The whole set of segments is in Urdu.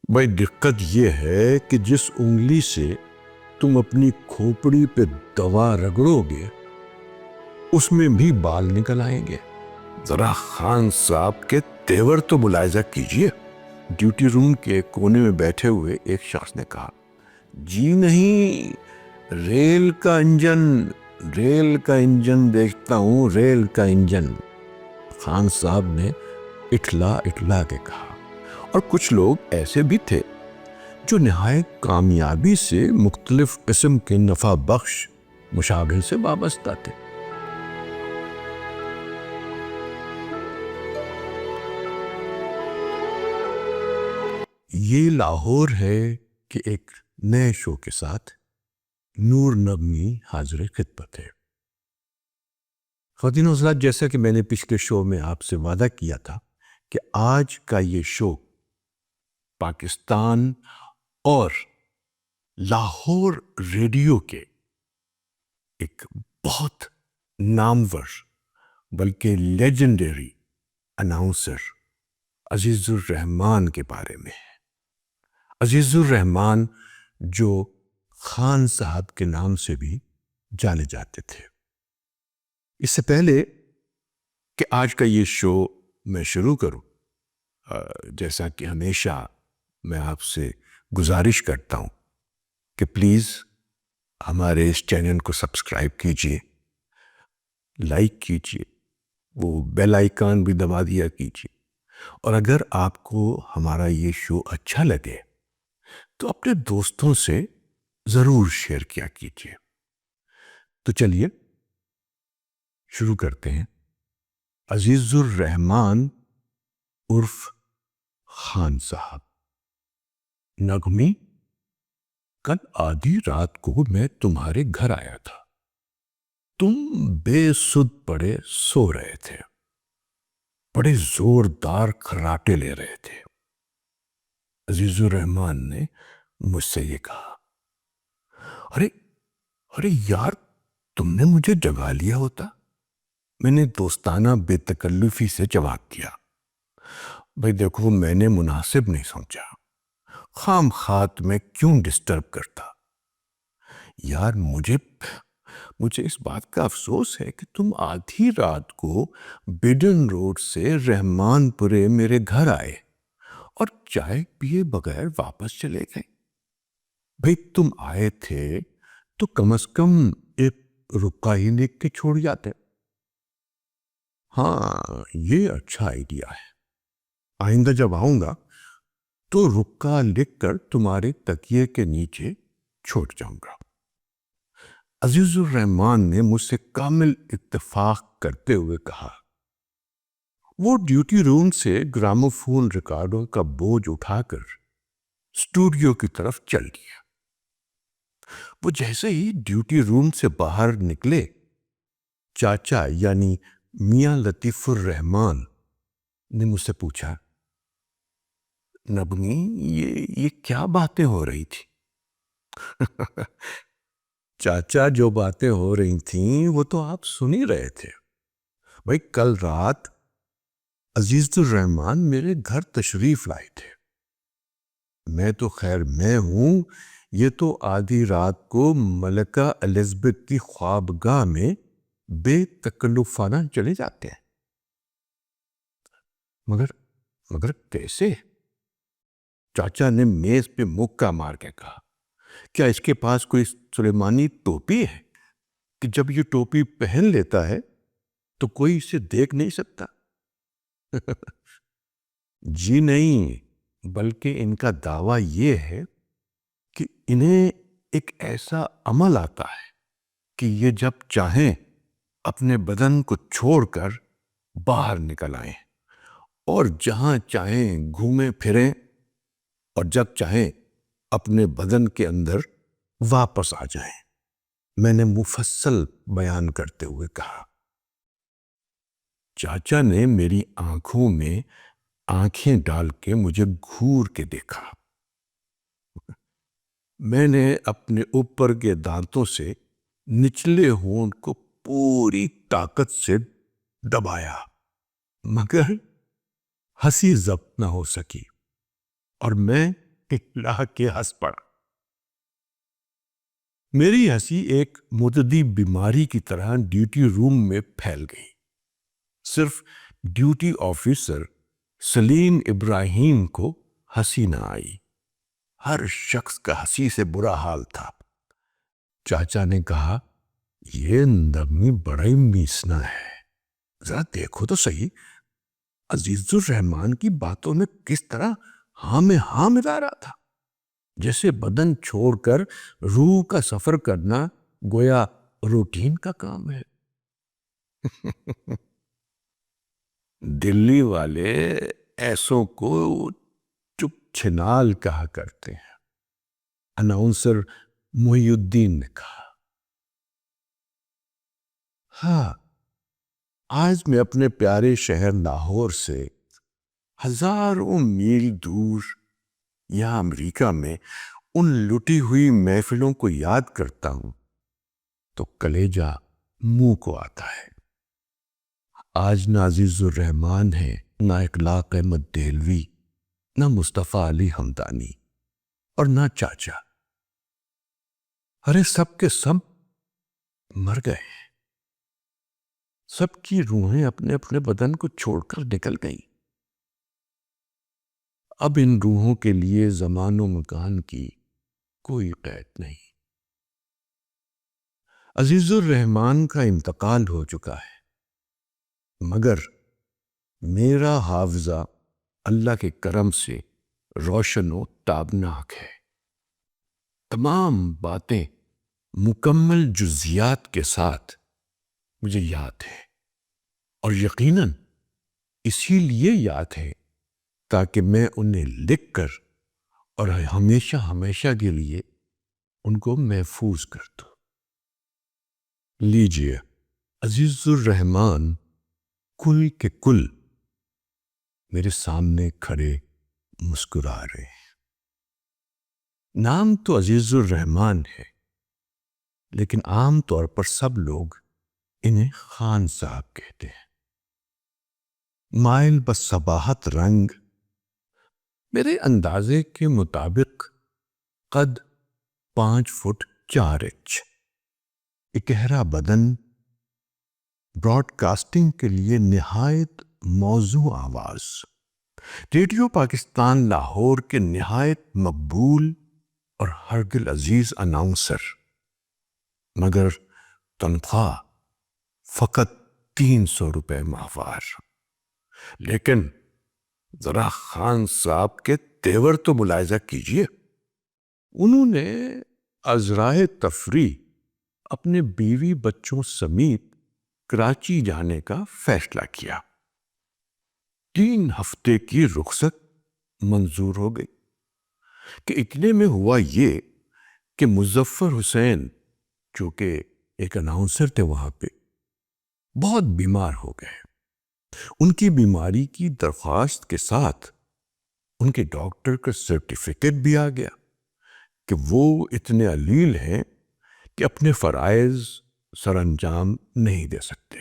بھائی دقت یہ ہے کہ جس انگلی سے تم اپنی کھوپڑی پہ دوا رگڑو گے اس میں بھی بال نکل آئیں گے. ذرا خان صاحب کے تیور تو ملاحظہ کیجئے. ڈیوٹی روم کے کونے میں بیٹھے ہوئے ایک شخص نے کہا، جی نہیں، ریل کا انجن دیکھتا ہوں، ریل کا انجن. خان صاحب نے اٹھلا کے کہا. اور کچھ لوگ ایسے بھی تھے جو نہایت کامیابی سے مختلف قسم کے نفع بخش مشاغل سے وابستہ تھے. یہ لاہور ہے کہ ایک نئے شو کے ساتھ نور نغمی حاضر خدمت ہے. خواتین و حضرات، جیسا کہ میں نے پچھلے شو میں آپ سے وعدہ کیا تھا کہ آج کا یہ شو پاکستان اور لاہور ریڈیو کے ایک بہت نامور بلکہ لیجنڈری اناؤنسر عزیز الرحمان کے بارے میں ہے. عزیز الرحمان جو خان صاحب کے نام سے بھی جانے جاتے تھے. اس سے پہلے کہ آج کا یہ شو میں شروع کروں، جیسا کہ ہمیشہ میں آپ سے گزارش کرتا ہوں کہ پلیز ہمارے اس چینل کو سبسکرائب کیجئے، لائک کیجئے، وہ بیل آئیکن بھی دبا دیا کیجئے، اور اگر آپ کو ہمارا یہ شو اچھا لگے تو اپنے دوستوں سے ضرور شیئر کیا کیجئے. تو چلیے شروع کرتے ہیں. عزیز الرحمان عرف خان صاحب. نغمی، کل آدھی رات کو میں تمہارے گھر آیا تھا. تم بے سدھ پڑے سو رہے تھے، بڑے زوردار خراٹے لے رہے تھے. عزیز الرحمان نے مجھ سے یہ کہا، ارے یار، تم نے مجھے جگا لیا ہوتا. میں نے دوستانہ بے تکلفی سے جواب دیا، بھئی دیکھو، میں نے مناسب نہیں سمجھا، خام خات میں کیوں ڈسٹرب کرتا. یار، مجھے اس بات کا افسوس ہے کہ تم آدھی رات کو بیڈن روڈ سے رحمان پورے میرے گھر آئے اور چائے پیے بغیر واپس چلے گئے. بھئی تم آئے تھے تو کم از کم ایک رکا ہی لکھ کے چھوڑ جاتے. ہاں، یہ اچھا آئیڈیا ہے. آئندہ جب آؤں گا تو رکا لکھ کر تمہارے تکیے کے نیچے چھوڑ جاؤں گا. عزیز الرحمان نے مجھ سے کامل اتفاق کرتے ہوئے کہا. وہ ڈیوٹی روم سے گراموفون ریکارڈوں کا بوجھ اٹھا کر اسٹوڈیو کی طرف چل دیا. وہ جیسے ہی ڈیوٹی روم سے باہر نکلے، چاچا یعنی میاں لطیف الرحمان نے مجھ سے پوچھا، نغمی، یہ کیا باتیں ہو رہی تھی؟ چاچا، جو باتیں ہو رہی تھیں وہ تو آپ سن ہی رہے تھے. بھائی کل رات عزیز الرحمان میرے گھر تشریف لائے تھے. میں تو خیر میں ہوں، یہ تو آدھی رات کو ملکہ الزبتھ کی خوابگاہ میں بے تکلفانہ چلے جاتے ہیں. مگر کیسے؟ چاچا نے میز پہ مکہ مار کے کہا، کیا اس کے پاس کوئی سلیمانی ٹوپی ہے کہ جب یہ ٹوپی پہن لیتا ہے تو کوئی اسے دیکھ نہیں سکتا؟ جی نہیں، بلکہ ان کا دعویٰ یہ ہے کہ انہیں ایک ایسا عمل آتا ہے کہ یہ جب چاہیں اپنے بدن کو چھوڑ کر باہر نکل آئیں اور جہاں چاہیں گھومیں پھریں، اور جب چاہیں اپنے بدن کے اندر واپس آ جائیں. میں نے مفصل بیان کرتے ہوئے کہا. چاچا نے میری آنکھوں میں آنکھیں ڈال کے مجھے گھور کے دیکھا. میں نے اپنے اوپر کے دانتوں سے نچلے ہونٹ کو پوری طاقت سے دبایا، مگر ہنسی ضبط نہ ہو سکی اور میں لا کے ہنس پڑا۔ میری ہنسی ایک متعدی بیماری کی طرح ڈیوٹی روم میں پھیل گئی۔ صرف ڈیوٹی آفیسر سلیم ابراہیم کو ہنسی نہ آئی۔ ہر شخص کا ہنسی سے برا حال تھا۔ چاچا نے کہا، یہ نرمی بڑا ہی میسنا ہے، ذرا دیکھو تو صحیح، عزیز الرحمان کی باتوں میں کس طرح ہاں میں ہاں ملا رہا تھا، جیسے بدن چھوڑ کر روح کا سفر کرنا گویا روٹین کا کام ہے۔ دلی والے ایسوں کو چپ چھنال کہا کرتے ہیں، اناؤنسر محی الدین نے کہا۔ ہاں، آج میں اپنے پیارے شہر لاہور سے ہزاروں میل دور یا امریکہ میں ان لٹی ہوئی محفلوں کو یاد کرتا ہوں تو کلیجہ منہ کو آتا ہے۔ آج نہ عزیز الرحمان ہے، نہ اخلاق احمد دہلوی، نہ مصطفیٰ علی ہمدانی، اور نہ چاچا۔ ارے سب کے سب مر گئے، سب کی روحیں اپنے اپنے بدن کو چھوڑ کر نکل گئیں۔ اب ان روحوں کے لیے زمان و مکان کی کوئی قید نہیں۔ عزیز الرحمان کا انتقال ہو چکا ہے، مگر میرا حافظہ اللہ کے کرم سے روشن و تابناک ہے۔ تمام باتیں مکمل جزیات کے ساتھ مجھے یاد ہے، اور یقیناً اسی لیے یاد ہے تاکہ میں انہیں لکھ کر اور ہمیشہ ہمیشہ کے لیے ان کو محفوظ کر دوں۔ لیجئے، عزیز الرحمان کل کے کل میرے سامنے کھڑے مسکرا رہے ہیں۔ نام تو عزیز الرحمان ہے، لیکن عام طور پر سب لوگ انہیں خان صاحب کہتے ہیں۔ مائل بس صباحت رنگ، میرے اندازے کے مطابق قد 5 فٹ 4 انچ، اکہرا بدن، براڈ کاسٹنگ کے لیے نہایت موزوں آواز، ریڈیو پاکستان لاہور کے نہایت مقبول اور ہرگل عزیز اناؤنسر، مگر تنخواہ فقط 300 روپے ماہوار۔ لیکن ذرا خان صاحب کے تیور تو ملاحظہ کیجئے۔ انہوں نے ازرائے تفریح اپنے بیوی بچوں سمیت کراچی جانے کا فیصلہ کیا۔ 3 ہفتے کی رخصت منظور ہو گئی کہ اتنے میں ہوا یہ کہ مظفر حسین، جو کہ ایک اناؤنسر تھے وہاں پہ، بہت بیمار ہو گئے۔ ان کی بیماری کی درخواست کے ساتھ ان کے ڈاکٹر کا سرٹیفکیٹ بھی آ گیا کہ وہ اتنے علیل ہیں کہ اپنے فرائض سر انجام نہیں دے سکتے۔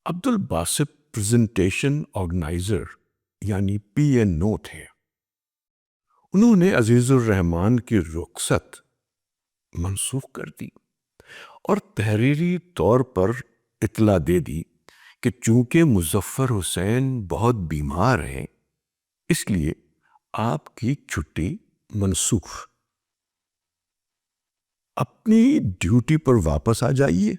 عبد الباسط پریزنٹیشن آرگنائزر یعنی PNO تھے۔ انہوں نے عزیز الرحمان کی رخصت منسوخ کر دی اور تحریری طور پر اطلاع دے دی کہ چونکہ مظفر حسین بہت بیمار ہیں، اس لیے آپ کی چھٹی منسوخ۔ اپنی ڈیوٹی پر واپس آ جائیے۔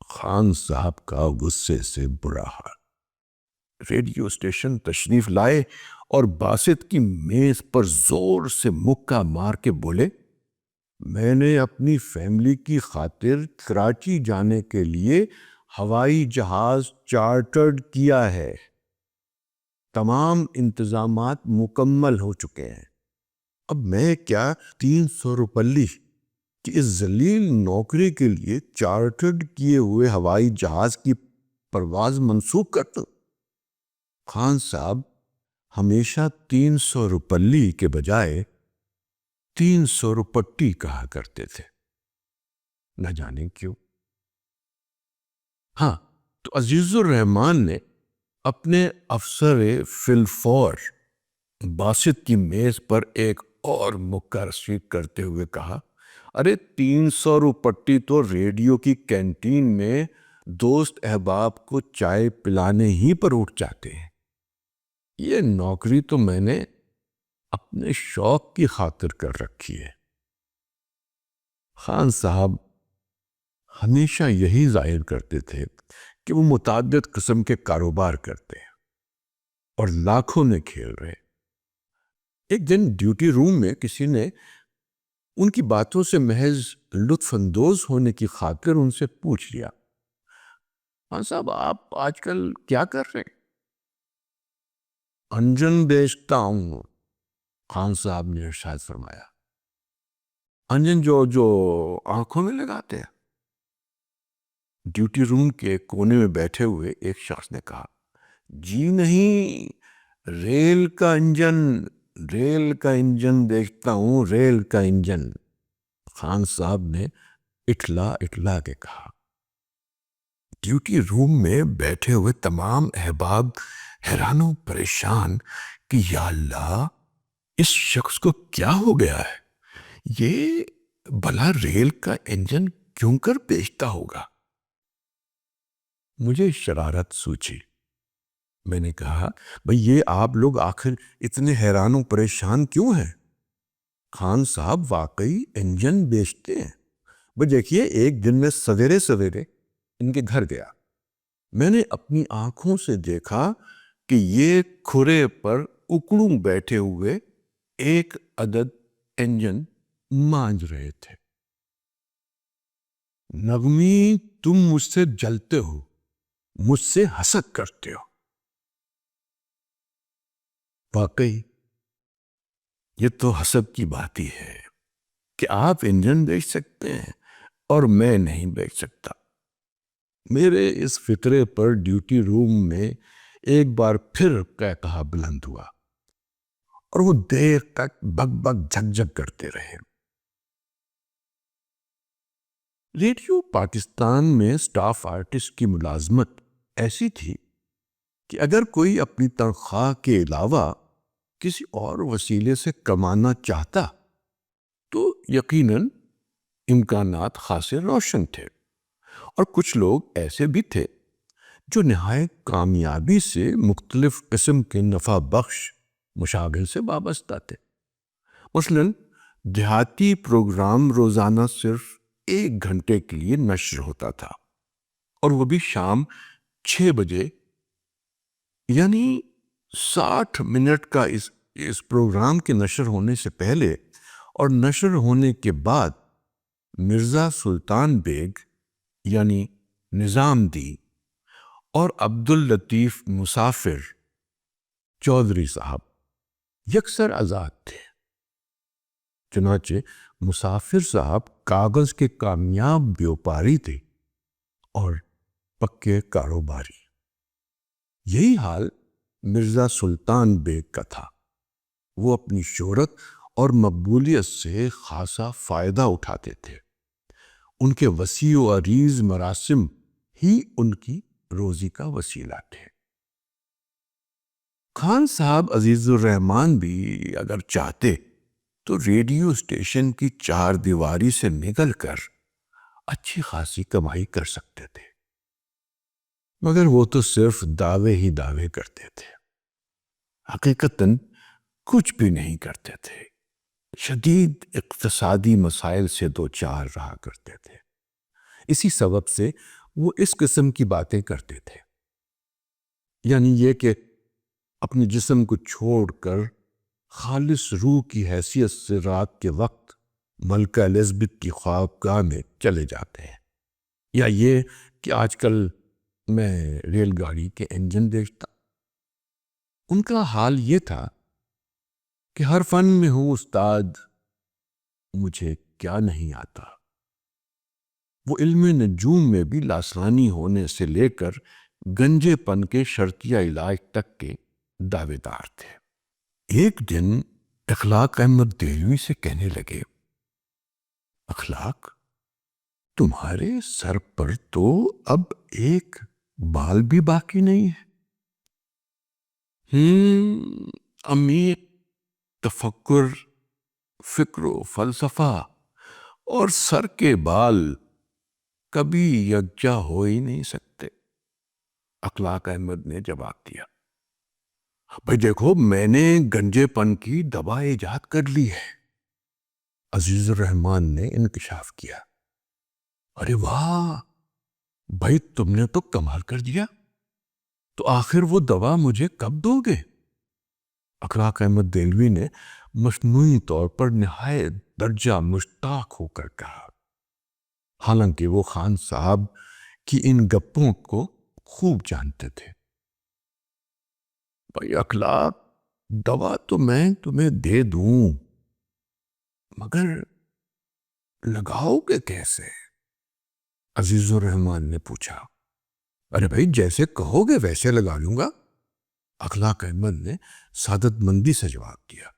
خان صاحب کا غصے سے برا حال۔ ریڈیو اسٹیشن تشریف لائے اور باسط کی میز پر زور سے مکہ مار کے بولے، میں نے اپنی فیملی کی خاطر کراچی جانے کے لیے ہوائی جہاز چارٹرڈ کیا ہے۔ تمام انتظامات مکمل ہو چکے ہیں۔ اب میں کیا 300 روپلی کہ اس ذلیل نوکری کے لیے چارٹرڈ کیے ہوئے ہوائی جہاز کی پرواز منسوخ کر دوں؟ خان صاحب ہمیشہ 300 روپلی کے بجائے 300 روپٹی کہا کرتے تھے، نہ جانے کیوں۔ ہاں، تو عزیز الرحمان نے اپنے افسر فی الفور باسط کی میز پر ایک اور مکہ رسید کرتے ہوئے کہا، ارے 300 روپٹی تو ریڈیو کی کینٹین میں دوست احباب کو چائے پلانے ہی پر اٹھ جاتے ہیں۔ یہ نوکری تو میں نے اپنے شوق کی خاطر کر رکھی ہے۔ خان صاحب ہمیشہ یہی ظاہر کرتے تھے کہ وہ متعدد قسم کے کاروبار کرتے ہیں اور لاکھوں میں کھیل رہے۔ ایک دن ڈیوٹی روم میں کسی نے ان کی باتوں سے محض لطف اندوز ہونے کی خاطر ان سے پوچھ لیا، خان صاحب آپ آج کل کیا کر رہے ہیں؟ انجن بیچتا ہوں، خان صاحب نے ارشاد فرمایا۔ انجن جو آنکھوں میں لگاتے ہیں؟ ڈیوٹی روم کے کونے میں بیٹھے ہوئے ایک شخص نے کہا، جی نہیں، ریل کا انجن دیکھتا ہوں، ریل کا انجن۔ خان صاحب نے اٹھلا کے کہا۔ ڈیوٹی روم میں بیٹھے ہوئے تمام احباب حیران و پریشان کہ یا اللہ، اس شخص کو کیا ہو گیا ہے؟ یہ بھلا ریل کا انجن کیوں کر بیچتا ہوگا؟ مجھے شرارت سوچی۔ میں نے کہا، بھئی یہ آپ لوگ آخر اتنے حیران و پریشان کیوں ہیں؟ خان صاحب واقعی انجن بیچتے ہیں۔ بھئی دیکھیے، ایک دن میں سویرے ان کے گھر گیا، میں نے اپنی آنکھوں سے دیکھا کہ یہ کھرے پر اکڑوں بیٹھے ہوئے ایک عدد انجن مانج رہے تھے۔ نغمی، تم مجھ سے جلتے ہو، مجھ سے حسد کرتے ہو۔ واقعی یہ تو حسد کی بات ہی ہے کہ آپ انجن بیچ سکتے ہیں اور میں نہیں بیچ سکتا۔ میرے اس فطرے پر ڈیوٹی روم میں ایک بار پھر قہقہا بلند ہوا اور وہ دیر تک بک بک جھک جھک کرتے رہے۔ ریڈیو پاکستان میں سٹاف آرٹسٹ کی ملازمت ایسی تھی کہ اگر کوئی اپنی تنخواہ کے علاوہ کسی اور وسیلے سے کمانا چاہتا تو یقیناً امکانات خاصے روشن تھے، اور کچھ لوگ ایسے بھی تھے جو نہایت کامیابی سے مختلف قسم کے نفع بخش مشاغل سے وابستہ تھے۔ مثلاً دیہاتی پروگرام روزانہ صرف 1 گھنٹے کے لیے نشر ہوتا تھا، اور وہ بھی شام 6 بجے، یعنی 60 منٹ کا اس پروگرام کے نشر ہونے سے پہلے اور نشر ہونے کے بعد مرزا سلطان بیگ یعنی نظام دی اور عبداللطیف مسافر چودھری صاحب یکسر آزاد تھے۔ چنانچہ مسافر صاحب کاغذ کے کامیاب بیوپاری تھے اور پکے کاروباری۔ یہی حال مرزا سلطان بیگ کا تھا۔ وہ اپنی شہرت اور مقبولیت سے خاصا فائدہ اٹھاتے تھے۔ ان کے وسیع و عریض مراسم ہی ان کی روزی کا وسیلہ تھے۔ خان صاحب عزیز الرحمان بھی اگر چاہتے تو ریڈیو اسٹیشن کی 4 دیواری سے نکل کر اچھی خاصی کمائی کر سکتے تھے، مگر وہ تو صرف دعوے ہی دعوے کرتے تھے، حقیقتاً کچھ بھی نہیں کرتے تھے۔ شدید اقتصادی مسائل سے دوچار رہا کرتے تھے۔ اسی سبب سے وہ اس قسم کی باتیں کرتے تھے، یعنی یہ کہ اپنے جسم کو چھوڑ کر خالص روح کی حیثیت سے رات کے وقت ملکہ الزبتھ کی خوابگاہ میں چلے جاتے ہیں، یا یہ کہ آج کل میں ریل گاڑی کے انجن دیکھتا۔ ان کا حال یہ تھا کہ ہر فن میں ہوں استاد، مجھے کیا نہیں آتا۔ وہ علم نجوم میں بھی لاسانی ہونے سے لے کر گنجے پن کے شرطیہ علاج تک کے دعوے دار تھے۔ ایک دن اخلاق احمد دہلوی سے کہنے لگے، اخلاق، تمہارے سر پر تو اب ایک بال بھی باقی نہیں ہے۔ امی، تفکر، فکر و فلسفہ اور سر کے بال کبھی یکجا ہو ہی نہیں سکتے۔ اخلاق احمد نے جواب دیا، بھائی دیکھو، میں نے گنجے پن کی دوا ایجاد کر لی ہے۔ عزیز الرحمان نے انکشاف کیا، ارے واہ بھائی، تم نے تو کمال کر دیا، تو آخر وہ دوا مجھے کب دو گے؟ اخلاق احمد دہلوی نے مصنوعی طور پر نہایت درجہ مشتاق ہو کر کہا، حالانکہ وہ خان صاحب کی ان گپوں کو خوب جانتے تھے۔ بھائی اخلاق، دوا تو میں تمہیں دے دوں، مگر لگاؤ گے کیسے؟ عزیز الرحمان نے پوچھا۔ ارے بھائی، جیسے کہو گے ویسے لگا لوں گا، اخلاق احمد نے سعادت مندی سے جواب دیا۔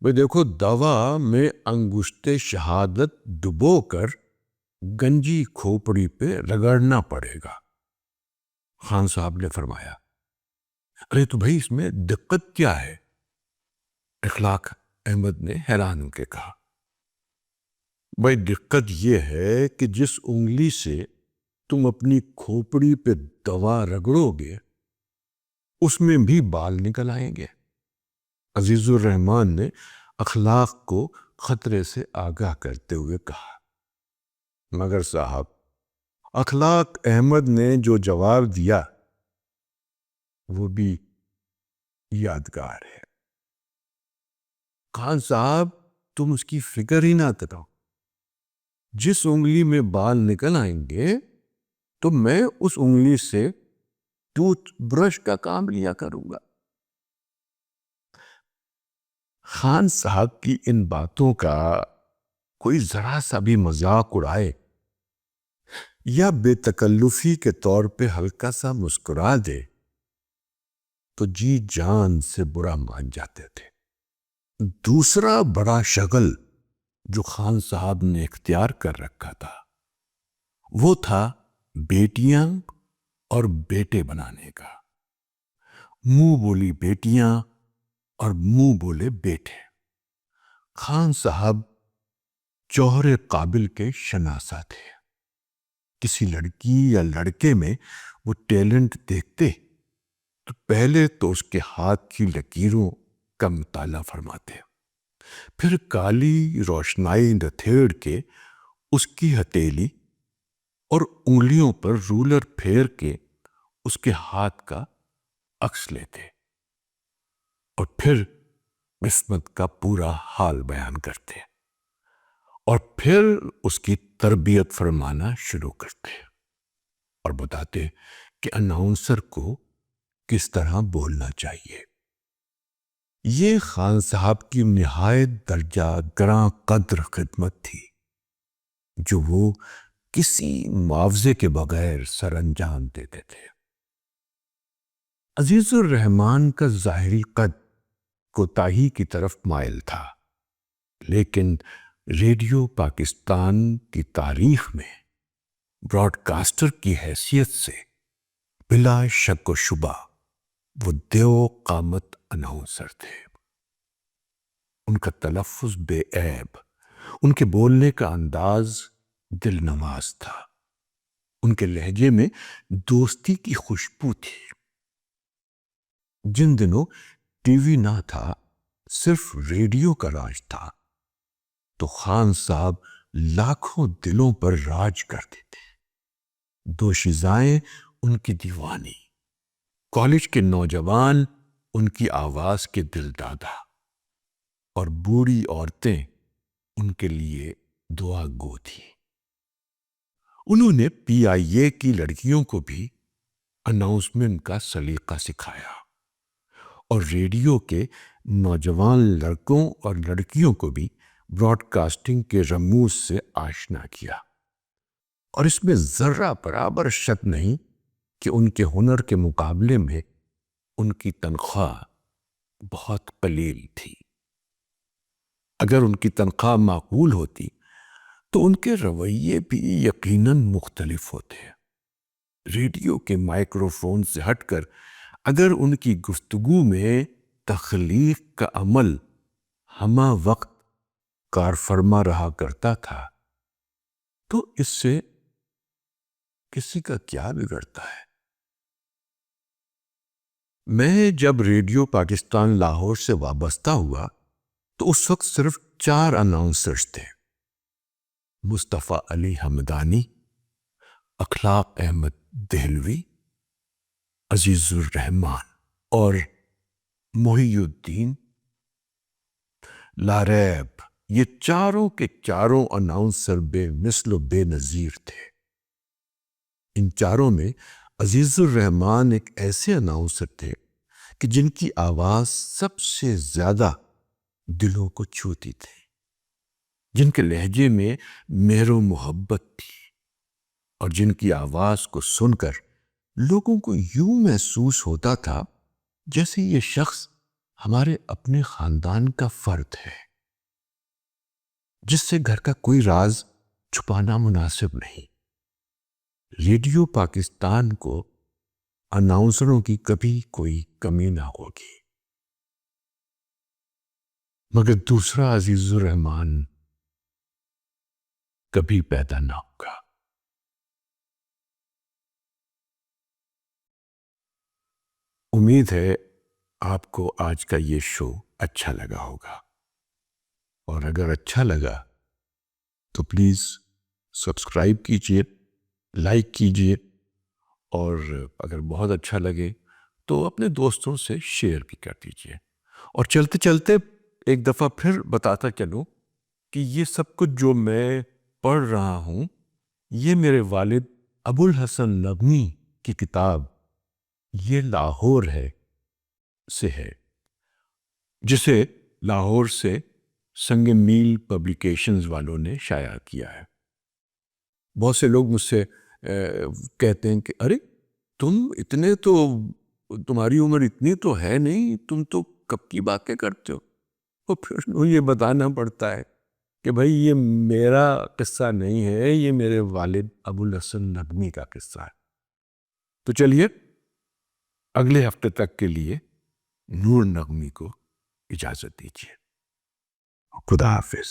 بھائی دیکھو، دوا میں انگشت شہادت ڈبو کر گنجی کھوپڑی پہ رگڑنا پڑے گا، خان صاحب نے فرمایا۔ ارے تو بھائی اس میں دقت کیا ہے؟ اخلاق احمد نے حیران ہو کے کہا۔ بھائی دقت یہ ہے کہ جس انگلی سے تم اپنی کھوپڑی پہ دوا رگڑو گے اس میں بھی بال نکل آئیں گے۔ عزیز الرحمان نے اخلاق کو خطرے سے آگاہ کرتے ہوئے کہا۔ مگر صاحب، اخلاق احمد نے جو جواب دیا وہ بھی یادگار ہے۔ خان صاحب، تم اس کی فکر ہی نہ کرو، جس انگلی میں بال نکل آئیں گے تو میں اس انگلی سے ٹوتھ برش کا کام لیا کروں گا۔ خان صاحب کی ان باتوں کا کوئی ذرا سا بھی مذاق اڑائے یا بے تکلفی کے طور پہ ہلکا سا مسکرا دے تو جی جان سے برا مان جاتے تھے۔ دوسرا بڑا شغل جو خان صاحب نے اختیار کر رکھا تھا وہ تھا بیٹیاں اور بیٹے بنانے کا۔ منہ بولی بیٹیاں اور منہ بولے بیٹے۔ خان صاحب جوہر قابل کے شناسہ تھے۔ کسی لڑکی یا لڑکے میں وہ ٹیلنٹ دیکھتے تو پہلے تو اس کے ہاتھ کی لکیروں کا مطالعہ فرماتے، پھر کالی روشنائی دھتیڑ کے اس کی ہتھیلی اور انگلیوں پر رولر پھیر کے اس کے ہاتھ کا عکس لیتے اور پھر عصمت کا پورا حال بیان کرتے اور پھر اس کی تربیت فرمانا شروع کرتے اور بتاتے کہ اناؤنسر کو کس طرح بولنا چاہیے۔ یہ خان صاحب کی نہایت درجہ گراں قدر خدمت تھی جو وہ کسی معاوضے کے بغیر سر انجام دیتے تھے۔ عزیز الرحمان کا ظاہری قد کوتاہی کی طرف مائل تھا، لیکن ریڈیو پاکستان کی تاریخ میں براڈ کاسٹر کی حیثیت سے بلا شک و شبہ وہ دیو قامت اناؤنسر تھے۔ ان کا تلفظ بے عیب، ان کے بولنے کا انداز دل نواز تھا، ان کے لہجے میں دوستی کی خوشبو تھی۔ جن دنوں ٹی وی نہ تھا، صرف ریڈیو کا راج تھا، تو خان صاحب لاکھوں دلوں پر راج کرتے تھے۔ دوشیزائیں ان کی دیوانی، کالج کے نوجوان ان کی آواز کے دل دادا اور بوڑھی عورتیں ان کے لیے دعا گو تھی۔ انہوں نے پی آئی اے کی لڑکیوں کو بھی اناؤنسمنٹ کا سلیقہ سکھایا اور ریڈیو کے نوجوان لڑکوں اور لڑکیوں کو بھی براڈ کاسٹنگ کے رموز سے آشنا کیا، اور اس میں ذرہ برابر شک نہیں کہ ان کے ہنر کے مقابلے میں ان کی تنخواہ بہت قلیل تھی۔ اگر ان کی تنخواہ معقول ہوتی تو ان کے رویے بھی یقیناً مختلف ہوتے۔ ریڈیو کے مائکرو فون سے ہٹ کر اگر ان کی گفتگو میں تخلیق کا عمل ہمہ وقت کار فرما رہا کرتا تھا تو اس سے کسی کا کیا بگڑتا ہے؟ میں جب ریڈیو پاکستان لاہور سے وابستہ ہوا تو اس وقت صرف 4 اناؤنسرز تھے: مصطفیٰ علی حمدانی، اخلاق احمد دہلوی، عزیز الرحمان اور محی الدین لاریب۔ یہ چاروں کے چاروں اناؤنسر بے مثل و بے نظیر تھے۔ ان چاروں میں عزیز الرحمان ایک ایسے اناؤنسر تھے کہ جن کی آواز سب سے زیادہ دلوں کو چھوتی تھی، جن کے لہجے میں مہر و محبت تھی اور جن کی آواز کو سن کر لوگوں کو یوں محسوس ہوتا تھا جیسے یہ شخص ہمارے اپنے خاندان کا فرد ہے، جس سے گھر کا کوئی راز چھپانا مناسب نہیں۔ ریڈیو پاکستان کو اناؤنسروں کی کبھی کوئی کمی نہ ہوگی، مگر دوسرا عزیز الرحمان کبھی پیدا نہ ہوگا۔ امید ہے آپ کو آج کا یہ شو اچھا لگا ہوگا، اور اگر اچھا لگا تو پلیز سبسکرائب کیجئے، لائک کیجئے، اور اگر بہت اچھا لگے تو اپنے دوستوں سے شیئر بھی کر دیجئے۔ اور چلتے چلتے ایک دفعہ پھر بتاتا چلوں کہ یہ سب کچھ جو میں پڑھ رہا ہوں یہ میرے والد ابو الحسن نغمی کی کتاب یہ لاہور ہے سے ہے، جسے لاہور سے سنگ میل پبلیکیشنز والوں نے شائع کیا ہے۔ بہت سے لوگ مجھ سے کہتے ہیں کہ ارے تمہاری عمر اتنی تو ہے نہیں، تم تو کب کی باتیں کرتے ہو؟ اور پھر یہ بتانا پڑتا ہے کہ بھائی یہ میرا قصہ نہیں ہے، یہ میرے والد ابو الحسن نغمی کا قصہ ہے۔ تو چلیے اگلے ہفتے تک کے لیے نور نغمی کو اجازت دیجیے۔ خدا حافظ۔